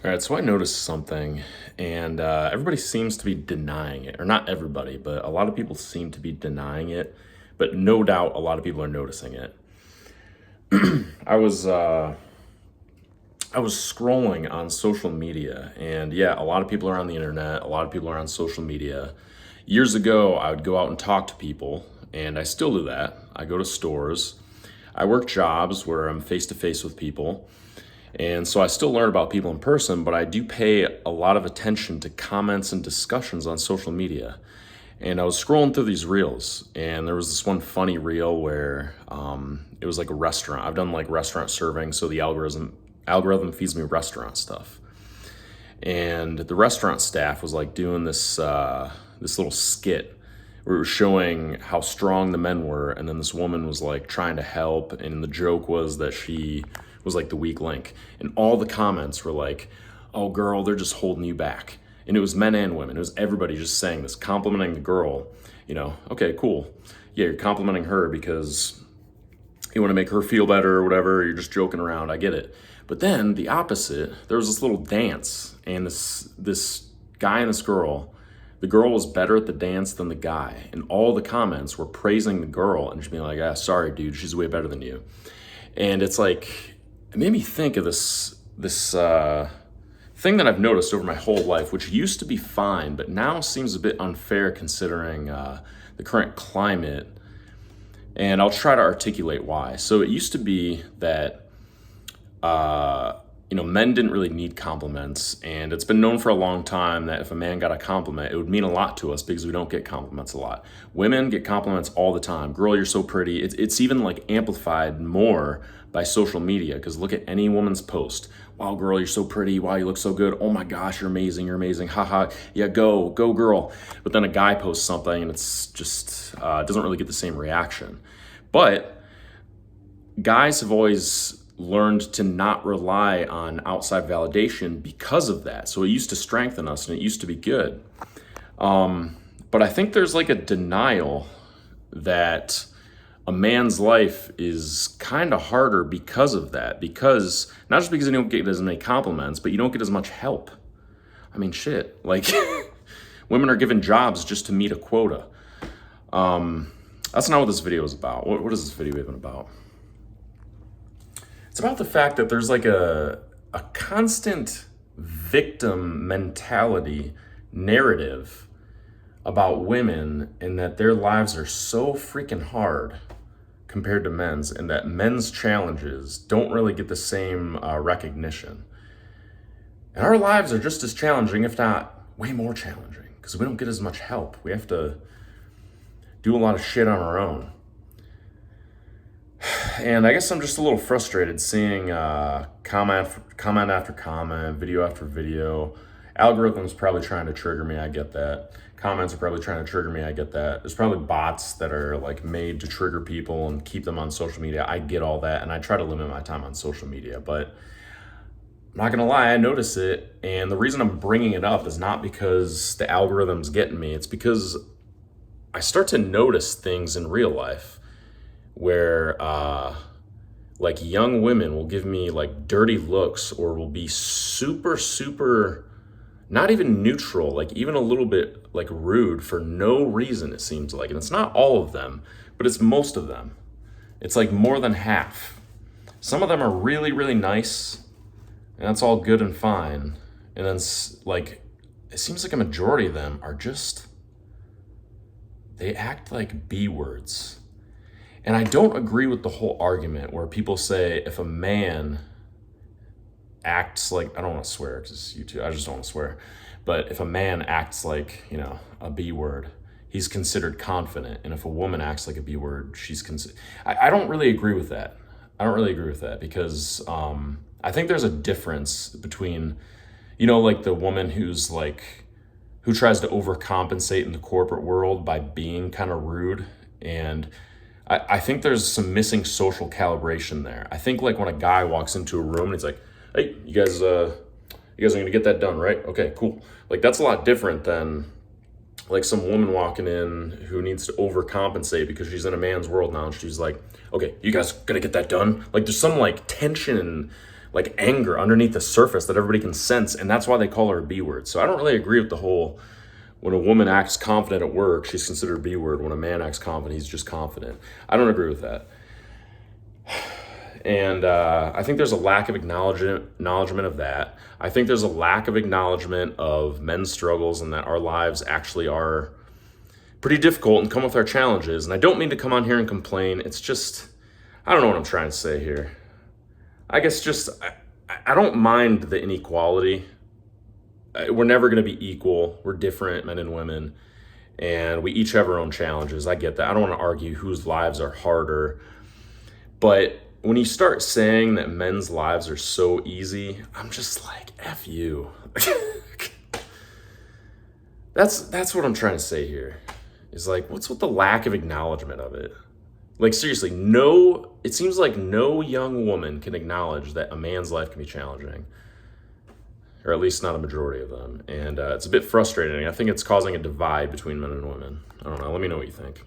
All right, so I noticed something, and everybody seems to be denying it. Or not everybody, but a lot of people seem to be denying it. But no doubt a lot of people are noticing it. I was uh, I was scrolling on social media, and yeah, a lot of people are on the internet. A lot of people are on social media. Years ago, I would go out and talk to people, and I still do that. I go to stores. I work jobs where I'm face to face with people. And so I still learn about people in person, but I do pay a lot of attention to comments and discussions on social media. And I was scrolling through these reels, and there was this one funny reel where it was like a restaurant. I've done like restaurant serving, so the algorithm feeds me restaurant stuff. And the restaurant staff was like doing this little skit where it was showing how strong the men were, and then this woman was like trying to help, and the joke was that she was like the weak link, and all the comments were like, "Oh, girl, they're just holding you back." And it was men and women. It was everybody just saying this, complimenting the girl. Okay, cool. Yeah, you're complimenting her because you want to make her feel better or whatever. You're just joking around. I get it. But then the opposite, there was this little dance, and this guy and this girl. The girl was better at the dance than the guy, and all the comments were praising the girl and just being like, "Ah, sorry, dude, she's way better than you." And it's like, it made me think of this thing that I've noticed over my whole life, which used to be fine, but now seems a bit unfair considering the current climate. And I'll try to articulate why. So it used to be that men didn't really need compliments, and it's been known for a long time that if a man got a compliment, it would mean a lot to us because we don't get compliments a lot. Women get compliments all the time. "Girl, you're so pretty." It's even like amplified more by social media, because look at any woman's post. "Wow, girl, you're so pretty. Wow, you look so good. Oh my gosh, you're amazing. You're amazing. Haha. Yeah, go, girl." But then a guy posts something, and it's just it doesn't really get the same reaction. But guys have always learned to not rely on outside validation because of that. So it used to strengthen us, and it used to be good. But I think there's like a denial that a man's life is kind of harder because of that. Because not just because you don't get as many compliments, but you don't get as much help. I mean, shit. Like, women are given jobs just to meet a quota. That's not what this video is about. What is this video even about? It's about the fact that there's like a constant victim mentality narrative about women, and that their lives are so freaking hard compared to men's, and that men's challenges don't really get the same recognition. And our lives are just as challenging, if not way more challenging, because we don't get as much help. We have to do a lot of shit on our own. And I guess I'm just a little frustrated seeing comment after comment, video after video. Algorithms probably trying to trigger me, I get that. Comments are probably trying to trigger me, I get that. There's probably bots that are like made to trigger people and keep them on social media. I get all that, and I try to limit my time on social media, but I'm not gonna lie, I notice it. And the reason I'm bringing it up is not because the algorithm's getting me. It's because I start to notice things in real life where like young women will give me like dirty looks, or will be super not even neutral, like even a little bit like rude for no reason, it seems like. And it's not all of them, but it's most of them. It's like more than half. Some of them are really nice, and that's all good and fine. And then like, it seems like a majority of them are just, they act like B words. And I don't agree with the whole argument where people say if a man acts like, I don't want to swear because I just don't want to swear, but if a man acts like, a B word, he's considered confident. And if a woman acts like a B word, she's considered. I don't really agree with that. Because I think there's a difference between, like the woman who tries to overcompensate in the corporate world by being kind of rude. And I think there's some missing social calibration there. I think like when a guy walks into a room and he's like, "Hey, you guys are gonna get that done, right? Okay, cool." Like, that's a lot different than like some woman walking in who needs to overcompensate because she's in a man's world now, and she's like, "Okay, you guys gonna get that done?" Like, there's some like tension and like anger underneath the surface that everybody can sense, and that's why they call her a B word. So I don't really agree with the whole, when a woman acts confident at work, she's considered a B word. When a man acts confident, he's just confident. I don't agree with that. And I think there's a lack of acknowledgement of that. I think there's a lack of acknowledgement of men's struggles and that our lives actually are pretty difficult and come with our challenges. And I don't mean to come on here and complain. It's just, I don't know what I'm trying to say here. I guess just, I don't mind the inequality. We're never going to be equal. We're different, men and women. And we each have our own challenges. I get that. I don't want to argue whose lives are harder. But when you start saying that men's lives are so easy, I'm just like, F you. That's what I'm trying to say here. Is like, what's with the lack of acknowledgement of it? Like, seriously, it seems like no young woman can acknowledge that a man's life can be challenging. Or at least not a majority of them. And it's a bit frustrating. I think it's causing a divide between men and women. I don't know. Let me know what you think.